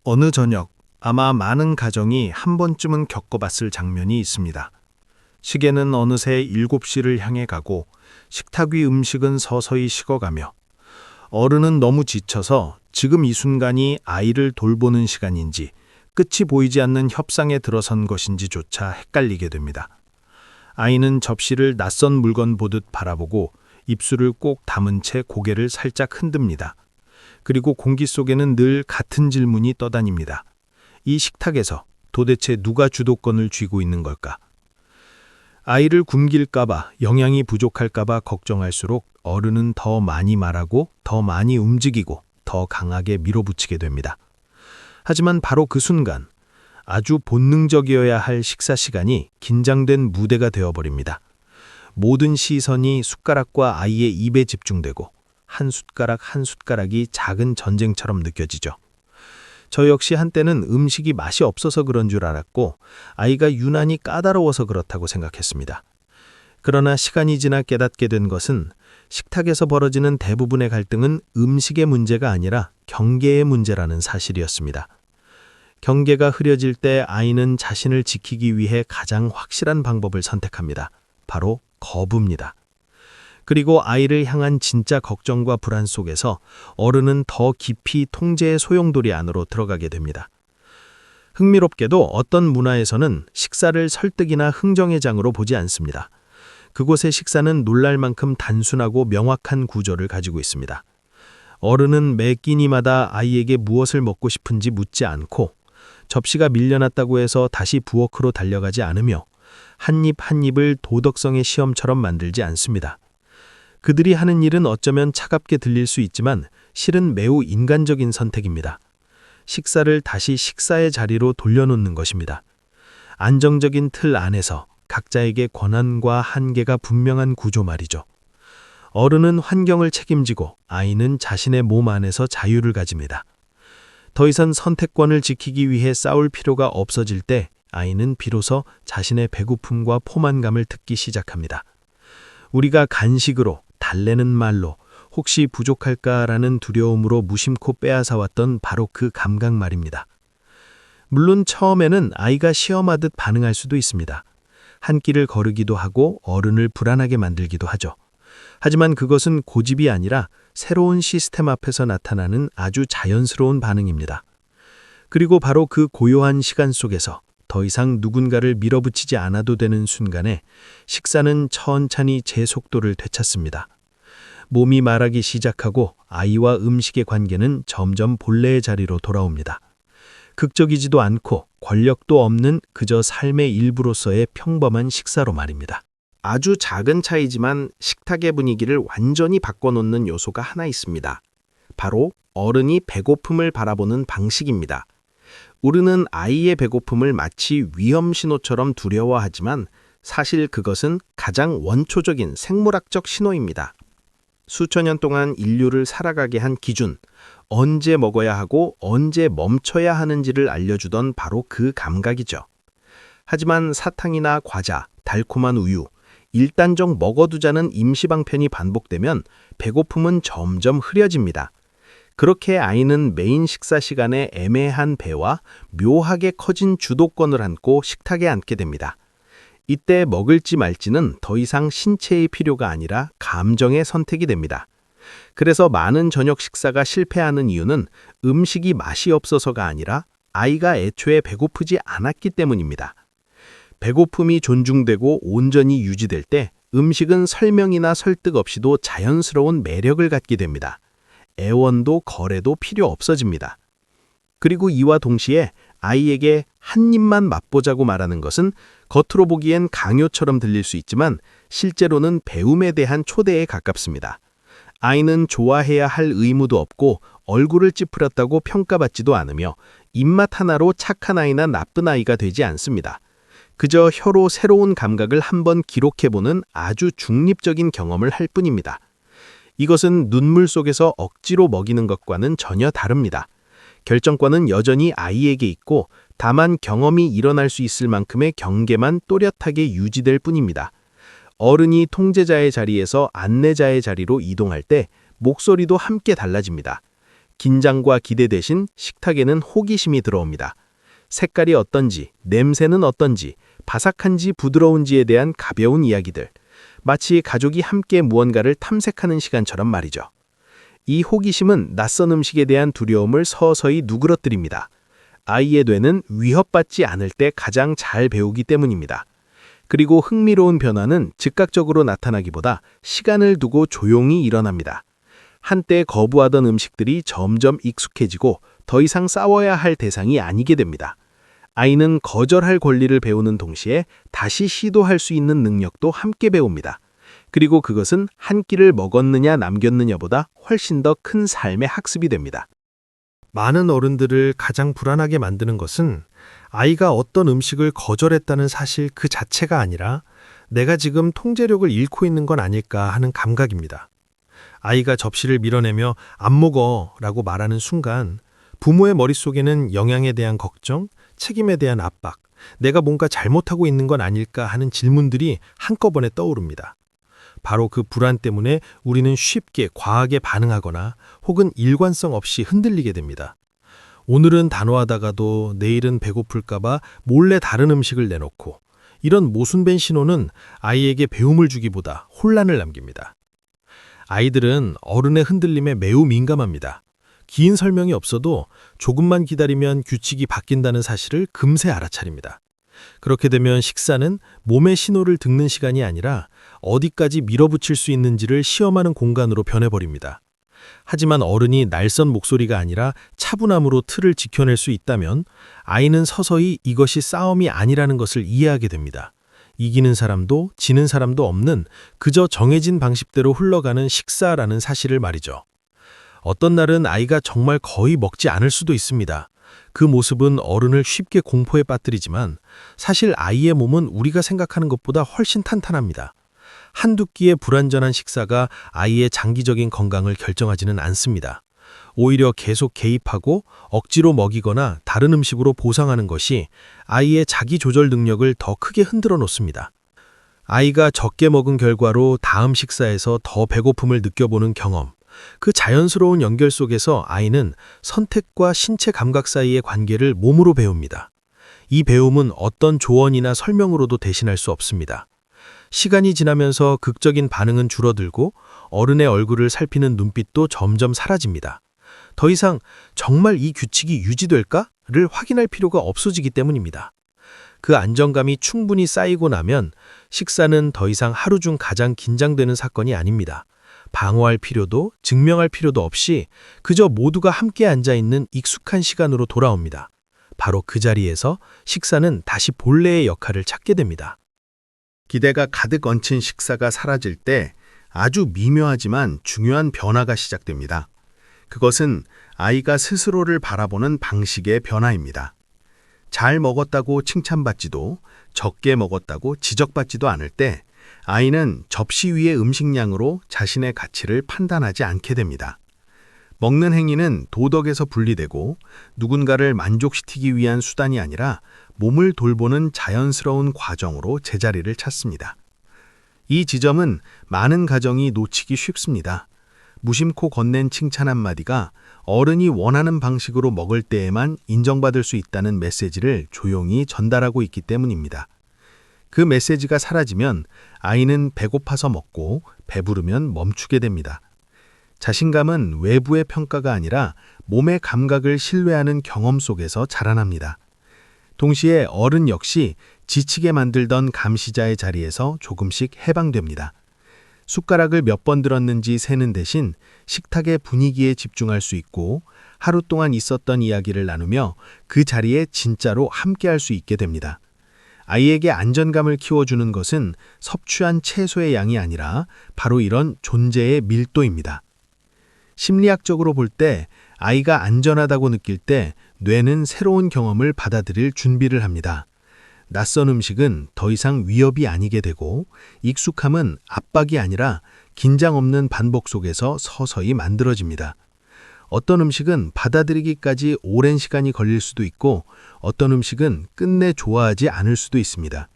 어느 저녁, 아마 많은 가정이 한 번쯤은 겪어봤을 장면이 있습니다. 시계는 어느새 7시를 향해 가고 식탁 위 음식은 서서히 식어가며 어른은 너무 지쳐서 지금 이 순간이 아이를 돌보는 시간인지 끝이 보이지 않는 협상에 들어선 것인지조차 헷갈리게 됩니다. 아이는 접시를 낯선 물건 보듯 바라보고 입술을 꼭 다문 채 고개를 살짝 흔듭니다. 그리고 공기 속에는 늘 같은 질문이 떠다닙니다. 이 식탁에서 도대체 누가 주도권을 쥐고 있는 걸까? 아이를 굶길까봐, 영양이 부족할까봐 걱정할수록 어른은 더 많이 말하고 더 많이 움직이고 더 강하게 밀어붙이게 됩니다. 하지만 바로 그 순간, 아주 본능적이어야 할 식사 시간이 긴장된 무대가 되어버립니다. 모든 시선이 숟가락과 아이의 입에 집중되고 한 숟가락 한 숟가락이 작은 전쟁처럼 느껴지죠. 저 역시 한때는 음식이 맛이 없어서 그런 줄 알았고 아이가 유난히 까다로워서 그렇다고 생각했습니다. 그러나 시간이 지나 깨닫게 된 것은 식탁에서 벌어지는 대부분의 갈등은 음식의 문제가 아니라 경계의 문제라는 사실이었습니다. 경계가 흐려질 때 아이는 자신을 지키기 위해 가장 확실한 방법을 선택합니다. 바로 거부입니다. 그리고 아이를 향한 진짜 걱정과 불안 속에서 어른은 더 깊이 통제의 소용돌이 안으로 들어가게 됩니다. 흥미롭게도 어떤 문화에서는 식사를 설득이나 흥정의 장으로 보지 않습니다. 그곳의 식사는 놀랄 만큼 단순하고 명확한 구조를 가지고 있습니다. 어른은 매 끼니마다 아이에게 무엇을 먹고 싶은지 묻지 않고 접시가 밀려났다고 해서 다시 부엌으로 달려가지 않으며 한 입 한 입을 도덕성의 시험처럼 만들지 않습니다. 그들이 하는 일은 어쩌면 차갑게 들릴 수 있지만 실은 매우 인간적인 선택입니다. 식사를 다시 식사의 자리로 돌려놓는 것입니다. 안정적인 틀 안에서 각자에게 권한과 한계가 분명한 구조 말이죠. 어른은 환경을 책임지고 아이는 자신의 몸 안에서 자유를 가집니다. 더 이상 선택권을 지키기 위해 싸울 필요가 없어질 때 아이는 비로소 자신의 배고픔과 포만감을 듣기 시작합니다. 우리가 간식으로, 달래는 말로, 혹시 부족할까라는 두려움으로 무심코 빼앗아왔던 바로 그 감각 말입니다. 물론 처음에는 아이가 시험하듯 반응할 수도 있습니다. 한 끼를 거르기도 하고 어른을 불안하게 만들기도 하죠. 하지만 그것은 고집이 아니라 새로운 시스템 앞에서 나타나는 아주 자연스러운 반응입니다. 그리고 바로 그 고요한 시간 속에서 더 이상 누군가를 밀어붙이지 않아도 되는 순간에 식사는 천천히 제 속도를 되찾습니다. 몸이 말하기 시작하고 아이와 음식의 관계는 점점 본래의 자리로 돌아옵니다. 극적이지도 않고 권력도 없는 그저 삶의 일부로서의 평범한 식사로 말입니다. 아주 작은 차이지만 식탁의 분위기를 완전히 바꿔놓는 요소가 하나 있습니다. 바로 어른이 배고픔을 바라보는 방식입니다. 우리는 아이의 배고픔을 마치 위험 신호처럼 두려워하지만 사실 그것은 가장 원초적인 생물학적 신호입니다. 수천 년 동안 인류를 살아가게 한 기준, 언제 먹어야 하고 언제 멈춰야 하는지를 알려주던 바로 그 감각이죠. 하지만 사탕이나 과자, 달콤한 우유, 일단적 먹어두자는 임시방편이 반복되면 배고픔은 점점 흐려집니다. 그렇게 아이는 메인 식사 시간에 애매한 배와 묘하게 커진 주도권을 안고 식탁에 앉게 됩니다. 이때 먹을지 말지는 더 이상 신체의 필요가 아니라 감정의 선택이 됩니다. 그래서 많은 저녁 식사가 실패하는 이유는 음식이 맛이 없어서가 아니라 아이가 애초에 배고프지 않았기 때문입니다. 배고픔이 존중되고 온전히 유지될 때 음식은 설명이나 설득 없이도 자연스러운 매력을 갖게 됩니다. 애원도 거래도 필요 없어집니다. 그리고 이와 동시에 아이에게 한 입만 맛보자고 말하는 것은 겉으로 보기엔 강요처럼 들릴 수 있지만 실제로는 배움에 대한 초대에 가깝습니다. 아이는 좋아해야 할 의무도 없고 얼굴을 찌푸렸다고 평가받지도 않으며 입맛 하나로 착한 아이나 나쁜 아이가 되지 않습니다. 그저 혀로 새로운 감각을 한번 기록해보는 아주 중립적인 경험을 할 뿐입니다. 이것은 눈물 속에서 억지로 먹이는 것과는 전혀 다릅니다. 결정권은 여전히 아이에게 있고 다만 경험이 일어날 수 있을 만큼의 경계만 또렷하게 유지될 뿐입니다. 어른이 통제자의 자리에서 안내자의 자리로 이동할 때 목소리도 함께 달라집니다. 긴장과 기대 대신 식탁에는 호기심이 들어옵니다. 색깔이 어떤지, 냄새는 어떤지, 바삭한지 부드러운지에 대한 가벼운 이야기들. 마치 가족이 함께 무언가를 탐색하는 시간처럼 말이죠. 이 호기심은 낯선 음식에 대한 두려움을 서서히 누그러뜨립니다. 아이의 뇌는 위협받지 않을 때 가장 잘 배우기 때문입니다. 그리고 흥미로운 변화는 즉각적으로 나타나기보다 시간을 두고 조용히 일어납니다. 한때 거부하던 음식들이 점점 익숙해지고 더 이상 싸워야 할 대상이 아니게 됩니다. 아이는 거절할 권리를 배우는 동시에 다시 시도할 수 있는 능력도 함께 배웁니다. 그리고 그것은 한 끼를 먹었느냐 남겼느냐보다 훨씬 더 큰 삶의 학습이 됩니다. 많은 어른들을 가장 불안하게 만드는 것은 아이가 어떤 음식을 거절했다는 사실 그 자체가 아니라 내가 지금 통제력을 잃고 있는 건 아닐까 하는 감각입니다. 아이가 접시를 밀어내며 안 먹어 라고 말하는 순간 부모의 머릿속에는 영양에 대한 걱정, 책임에 대한 압박, 내가 뭔가 잘못하고 있는 건 아닐까 하는 질문들이 한꺼번에 떠오릅니다. 바로 그 불안 때문에 우리는 쉽게 과하게 반응하거나 혹은 일관성 없이 흔들리게 됩니다. 오늘은 단호하다가도 내일은 배고플까봐 몰래 다른 음식을 내놓고 이런 모순된 신호는 아이에게 배움을 주기보다 혼란을 남깁니다. 아이들은 어른의 흔들림에 매우 민감합니다. 긴 설명이 없어도 조금만 기다리면 규칙이 바뀐다는 사실을 금세 알아차립니다. 그렇게 되면 식사는 몸의 신호를 듣는 시간이 아니라 어디까지 밀어붙일 수 있는지를 시험하는 공간으로 변해버립니다. 하지만 어른이 날선 목소리가 아니라 차분함으로 틀을 지켜낼 수 있다면 아이는 서서히 이것이 싸움이 아니라는 것을 이해하게 됩니다. 이기는 사람도 지는 사람도 없는 그저 정해진 방식대로 흘러가는 식사라는 사실을 말이죠. 어떤 날은 아이가 정말 거의 먹지 않을 수도 있습니다. 그 모습은 어른을 쉽게 공포에 빠뜨리지만 사실 아이의 몸은 우리가 생각하는 것보다 훨씬 탄탄합니다. 한두 끼의 불완전한 식사가 아이의 장기적인 건강을 결정하지는 않습니다. 오히려 계속 개입하고 억지로 먹이거나 다른 음식으로 보상하는 것이 아이의 자기 조절 능력을 더 크게 흔들어 놓습니다. 아이가 적게 먹은 결과로 다음 식사에서 더 배고픔을 느껴보는 경험, 그 자연스러운 연결 속에서 아이는 선택과 신체 감각 사이의 관계를 몸으로 배웁니다. 이 배움은 어떤 조언이나 설명으로도 대신할 수 없습니다. 시간이 지나면서 극적인 반응은 줄어들고 어른의 얼굴을 살피는 눈빛도 점점 사라집니다. 더 이상 정말 이 규칙이 유지될까를 확인할 필요가 없어지기 때문입니다. 그 안정감이 충분히 쌓이고 나면 식사는 더 이상 하루 중 가장 긴장되는 사건이 아닙니다. 방어할 필요도 증명할 필요도 없이 그저 모두가 함께 앉아있는 익숙한 시간으로 돌아옵니다. 바로 그 자리에서 식사는 다시 본래의 역할을 찾게 됩니다. 기대가 가득 얹힌 식사가 사라질 때 아주 미묘하지만 중요한 변화가 시작됩니다. 그것은 아이가 스스로를 바라보는 방식의 변화입니다. 잘 먹었다고 칭찬받지도 적게 먹었다고 지적받지도 않을 때 아이는 접시 위의 음식량으로 자신의 가치를 판단하지 않게 됩니다. 먹는 행위는 도덕에서 분리되고 누군가를 만족시키기 위한 수단이 아니라 몸을 돌보는 자연스러운 과정으로 제자리를 찾습니다. 이 지점은 많은 가정이 놓치기 쉽습니다. 무심코 건넨 칭찬 한마디가 어른이 원하는 방식으로 먹을 때에만 인정받을 수 있다는 메시지를 조용히 전달하고 있기 때문입니다. 그 메시지가 사라지면 아이는 배고파서 먹고 배부르면 멈추게 됩니다. 자신감은 외부의 평가가 아니라 몸의 감각을 신뢰하는 경험 속에서 자라납니다. 동시에 어른 역시 지치게 만들던 감시자의 자리에서 조금씩 해방됩니다. 숟가락을 몇 번 들었는지 세는 대신 식탁의 분위기에 집중할 수 있고 하루 동안 있었던 이야기를 나누며 그 자리에 진짜로 함께할 수 있게 됩니다. 아이에게 안전감을 키워주는 것은 섭취한 채소의 양이 아니라 바로 이런 존재의 밀도입니다. 심리학적으로 볼 때 아이가 안전하다고 느낄 때 뇌는 새로운 경험을 받아들일 준비를 합니다. 낯선 음식은 더 이상 위협이 아니게 되고 익숙함은 압박이 아니라 긴장 없는 반복 속에서 서서히 만들어집니다. 어떤 음식은 받아들이기까지 오랜 시간이 걸릴 수도 있고 어떤 음식은 끝내 좋아하지 않을 수도 있습니다.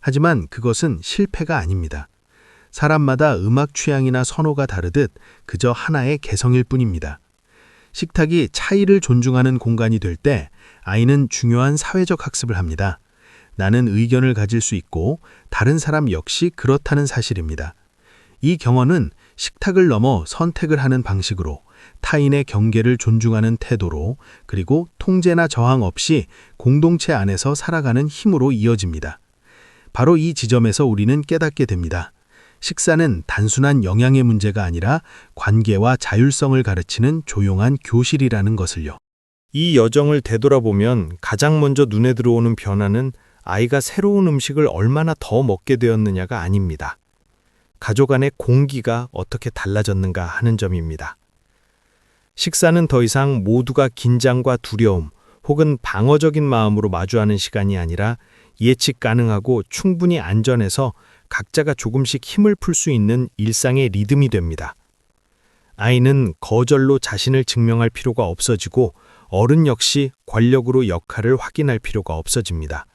하지만 그것은 실패가 아닙니다. 사람마다 음악 취향이나 선호가 다르듯 그저 하나의 개성일 뿐입니다. 식탁이 차이를 존중하는 공간이 될 때 아이는 중요한 사회적 학습을 합니다. 나는 의견을 가질 수 있고 다른 사람 역시 그렇다는 사실입니다. 이 경험은 식탁을 넘어 선택을 하는 방식으로, 타인의 경계를 존중하는 태도로, 그리고 통제나 저항 없이 공동체 안에서 살아가는 힘으로 이어집니다. 바로 이 지점에서 우리는 깨닫게 됩니다. 식사는 단순한 영양의 문제가 아니라 관계와 자율성을 가르치는 조용한 교실이라는 것을요. 이 여정을 되돌아보면 가장 먼저 눈에 들어오는 변화는 아이가 새로운 음식을 얼마나 더 먹게 되었느냐가 아닙니다. 가족 안의 공기가 어떻게 달라졌는가 하는 점입니다. 식사는 더 이상 모두가 긴장과 두려움 혹은 방어적인 마음으로 마주하는 시간이 아니라 예측 가능하고 충분히 안전해서 각자가 조금씩 힘을 풀 수 있는 일상의 리듬이 됩니다. 아이는 거절로 자신을 증명할 필요가 없어지고 어른 역시 권력으로 역할을 확인할 필요가 없어집니다.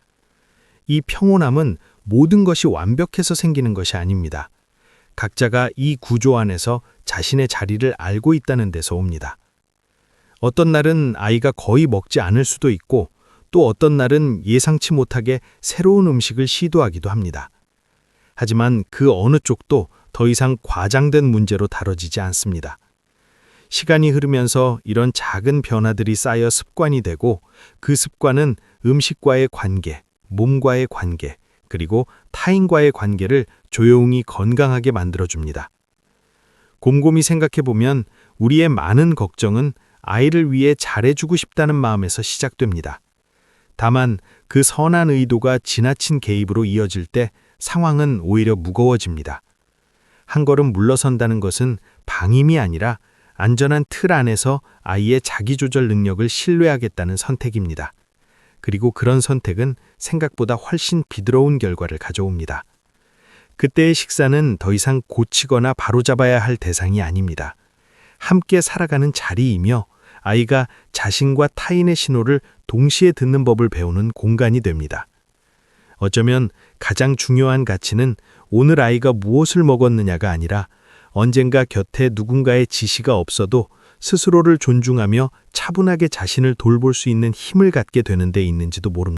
이 평온함은 모든 것이 완벽해서 생기는 것이 아닙니다. 각자가 이 구조 안에서 자신의 자리를 알고 있다는 데서 옵니다. 어떤 날은 아이가 거의 먹지 않을 수도 있고 또 어떤 날은 예상치 못하게 새로운 음식을 시도하기도 합니다. 하지만 그 어느 쪽도 더 이상 과장된 문제로 다뤄지지 않습니다. 시간이 흐르면서 이런 작은 변화들이 쌓여 습관이 되고 그 습관은 음식과의 관계, 몸과의 관계, 그리고 타인과의 관계를 조용히 건강하게 만들어줍니다. 곰곰이 생각해보면 우리의 많은 걱정은 아이를 위해 잘해주고 싶다는 마음에서 시작됩니다. 다만 그 선한 의도가 지나친 개입으로 이어질 때 상황은 오히려 무거워집니다. 한 걸음 물러선다는 것은 방임이 아니라 안전한 틀 안에서 아이의 자기조절 능력을 신뢰하겠다는 선택입니다. 그리고 그런 선택은 생각보다 훨씬 비드러운 결과를 가져옵니다. 그때의 식사는 더 이상 고치거나 바로잡아야 할 대상이 아닙니다. 함께 살아가는 자리이며 아이가 자신과 타인의 신호를 동시에 듣는 법을 배우는 공간이 됩니다. 어쩌면 가장 중요한 가치는 오늘 아이가 무엇을 먹었느냐가 아니라 언젠가 곁에 누군가의 지시가 없어도 스스로를 존중하며 차분하게 자신을 돌볼 수 있는 힘을 갖게 되는 데 있는지도 모릅니다.